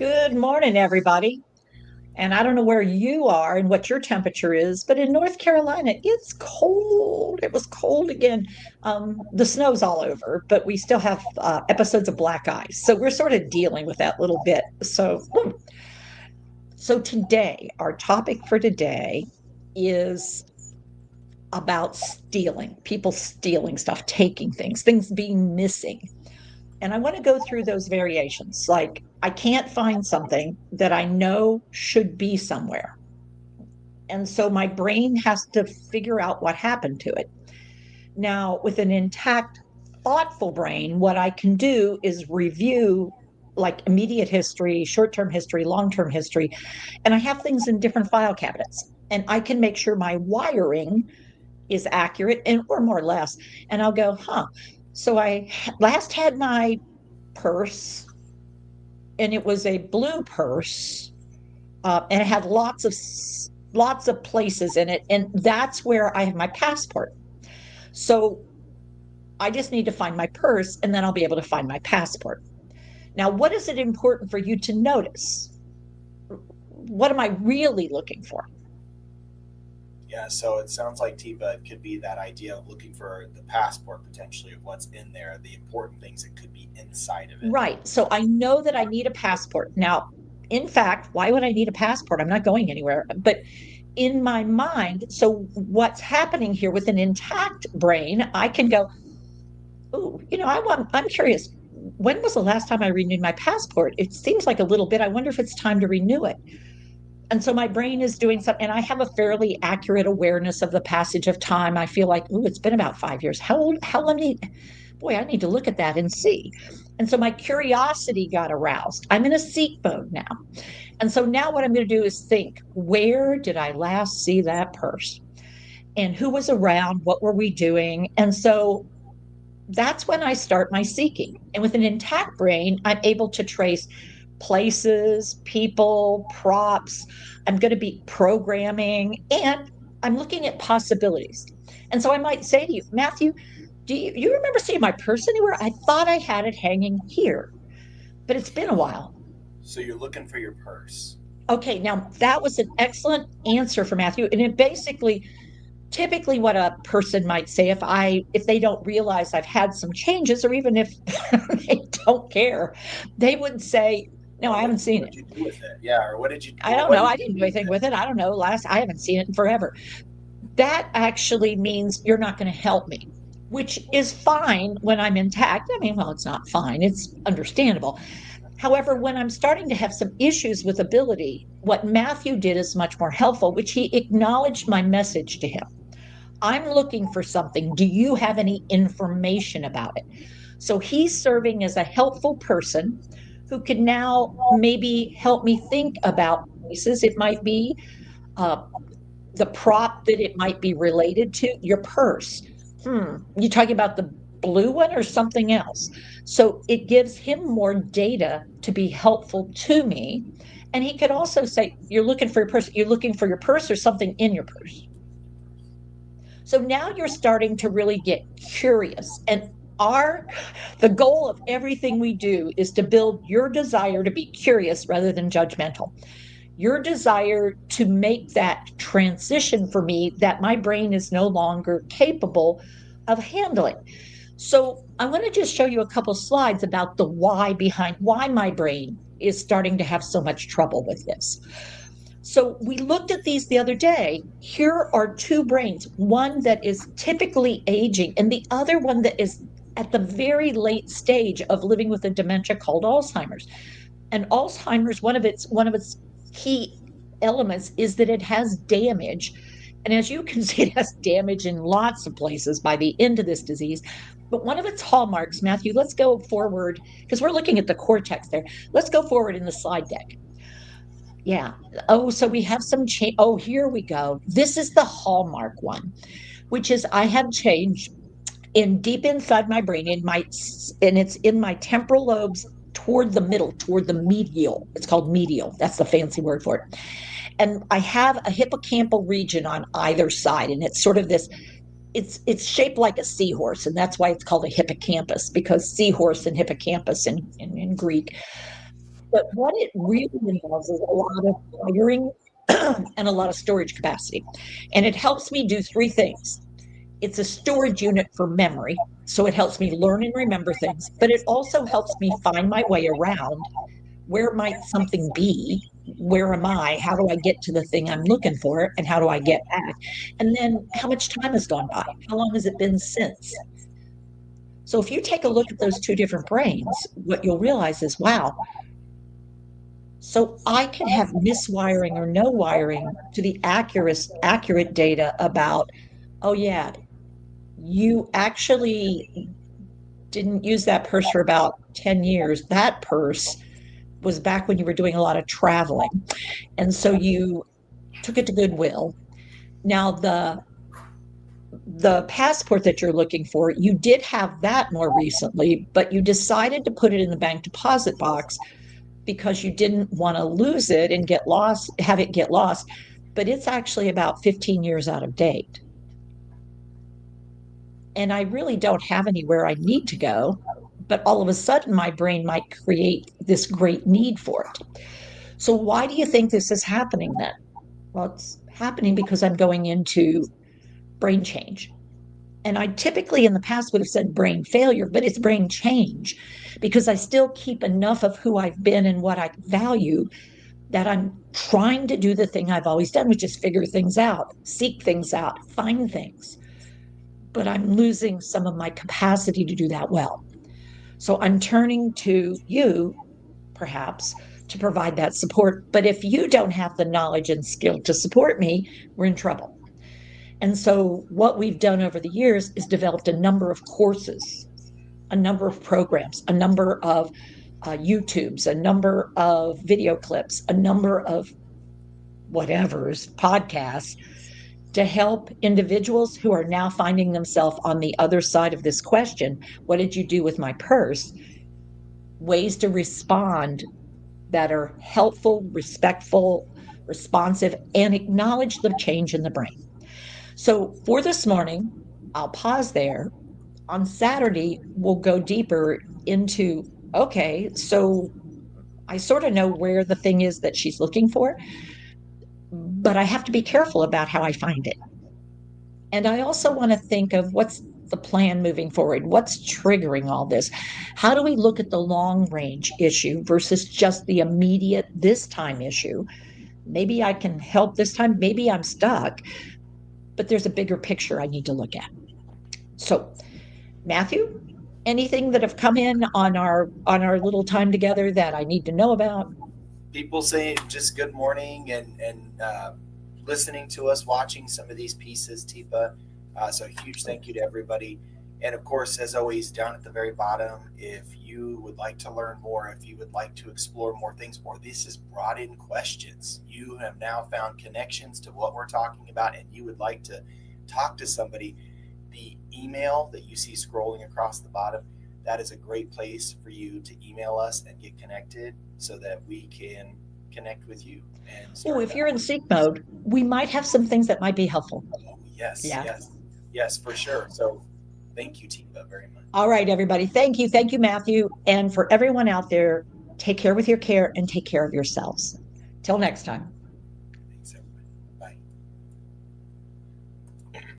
Good morning, everybody. And I don't know where you are and what your temperature is, but in North Carolina, it's cold. It was cold again. The snow's all over, but we still have episodes of black ice. So we're sort of dealing with that little bit. So today, our topic for today is about stealing, people stealing stuff, taking things being missing. And I want to go through those variations. Like, I can't find something that I know should be somewhere. And so my brain has to figure out what happened to it. Now, with an intact, thoughtful brain, what I can do is review like immediate history, short term history, long term history. And I have things in different file cabinets. And I can make sure my wiring is accurate and or more or less. And I'll go, So I last had my purse and it was a blue purse, and it had lots of places in it, and that's where I have my passport. So I just need to find my purse, and then I'll be able to find my passport. Now, what is it important for you to notice? What am I really looking for? Yeah, so it sounds like Tiba it could be that idea of looking for the passport potentially of what's in there, the important things that could be inside of it. Right. So I know that I need a passport. Now, in fact, why would I need a passport? I'm not going anywhere. But in my mind, so what's happening here with an intact brain, I can go, oh, I'm curious. When was the last time I renewed my passport? It seems like a little bit. I wonder if it's time to renew it. And so my brain is doing something, and I have a fairly accurate awareness of the passage of time. I feel like, oh, it's been about 5 years. How long? Boy, I need to look at that and see. And so my curiosity got aroused. I'm in a seek mode now. And so now what I'm going to do is think, where did I last see that purse? And who was around? What were we doing? And so that's when I start my seeking. And with an intact brain, I'm able to trace places, people, props. I'm going to be programming and I'm looking at possibilities. And so I might say to you, Matthew, do you remember seeing my purse anywhere? I thought I had it hanging here, but it's been a while. So you're looking for your purse. Okay, now that was an excellent answer for Matthew. And it basically, typically what a person might say if they don't realize I've had some changes, or even if they don't care, they would say, no, Or I what haven't did you seen what it. did you do with it? Yeah, or what did you I or don't what know. did I you didn't do do with anything with it? it. I don't know. I haven't seen it in forever. That actually means you're not going to help me, which is fine when I'm intact. I mean, well, it's not fine. It's understandable. However, when I'm starting to have some issues with ability, what Matthew did is much more helpful, which he acknowledged my message to him. I'm looking for something. Do you have any information about it? So he's serving as a helpful person who can now maybe help me think about places. It might be uh, the prop that it might be related to, your purse. You talking about the blue one or something else? So it gives him more data to be helpful to me. And he could also say, you're looking for your purse, you're looking for your purse or something in your purse. So now you're starting to really get curious. And our the goal of everything we do is to build your desire to be curious rather than judgmental. Your desire to make that transition for me that my brain is no longer capable of handling. So I want to just show you a couple slides about the why behind why my brain is starting to have so much trouble with this. So we looked at these the other day. Here are two brains, one that is typically aging and the other one that is at the very late stage of living with a dementia called Alzheimer's. And Alzheimer's, one of its key elements is that it has damage. And as you can see, it has damage in lots of places by the end of this disease. But one of its hallmarks, Matthew, let's go forward because we're looking at the cortex there. Let's go forward in the slide deck. Yeah. Oh, so we have some change. Oh, here we go. This is the hallmark one, which is I have change in deep inside my brain, and it's in my temporal lobes toward the middle, toward the medial. It's called medial. That's the fancy word for it. And I have a hippocampal region on either side, and it's sort of this. It's shaped like a seahorse, and that's why it's called a hippocampus because seahorse and hippocampus in Greek. But what it really involves is a lot of wiring and a lot of storage capacity. And it helps me do three things. It's a storage unit for memory, so it helps me learn and remember things, but it also helps me find my way around. Where might something be? Where am I? How do I get to the thing I'm looking for? And how do I get back? And then how much time has gone by? How long has it been since? So if you take a look at those two different brains, what you'll realize is, wow, so I can have miswiring or no wiring to the accurate data about, oh yeah, you actually didn't use that purse for about 10 years. That purse was back when you were doing a lot of traveling. And so you took it to Goodwill. Now the passport that you're looking for, you did have that more recently, but you decided to put it in the bank deposit box because you didn't want to lose it and have it get lost, but it's actually about 15 years out of date. And I really don't have anywhere I need to go, but all of a sudden my brain might create this great need for it. So why do you think this is happening then? Well, it's happening because I'm going into brain change. And I typically in the past would have said brain failure, but it's brain change because I still keep enough of who I've been and what I value that I'm trying to do the thing I've always done, which is figure things out, seek things out, find things. But I'm losing some of my capacity to do that well. So I'm turning to you, perhaps, to provide that support. But if you don't have the knowledge and skill to support me, we're in trouble. And so what we've done over the years is developed a number of courses, a number of programs, a number of YouTubes, a number of video clips, a number of whatever's podcasts to help individuals who are now finding themselves on the other side of this question. What did you do with my purse? Ways to respond that are helpful, respectful, responsive, and acknowledge the change in the brain. So for this morning, I'll pause there. On Saturday, we'll go deeper into, okay, so I sort of know where the thing is that she's looking for, but I have to be careful about how I find it. And I also want to think of what's the plan moving forward? What's triggering all this? How do we look at the long range issue versus just the immediate this time issue? Maybe I can help this time. Maybe I'm stuck, but there's a bigger picture I need to look at. So, Matthew, anything that have come in on our little time together that I need to know about? People say just good morning and listening to us, watching some of these pieces, Teepa. So a huge thank you to everybody. And of course, as always, down at the very bottom, if you would like to learn more, if you would like to explore more things, or this is brought in questions, you have now found connections to what we're talking about, and you would like to talk to somebody, the email that you see scrolling across the bottom, that is a great place for you to email us and get connected so that we can connect with you. And if you're in seek mode, we might have some things that might be helpful. Oh, yes, for sure. So thank you, Teepa, very much. All right, everybody. Thank you, Matthew. And for everyone out there, take care with your care and take care of yourselves. Till next time.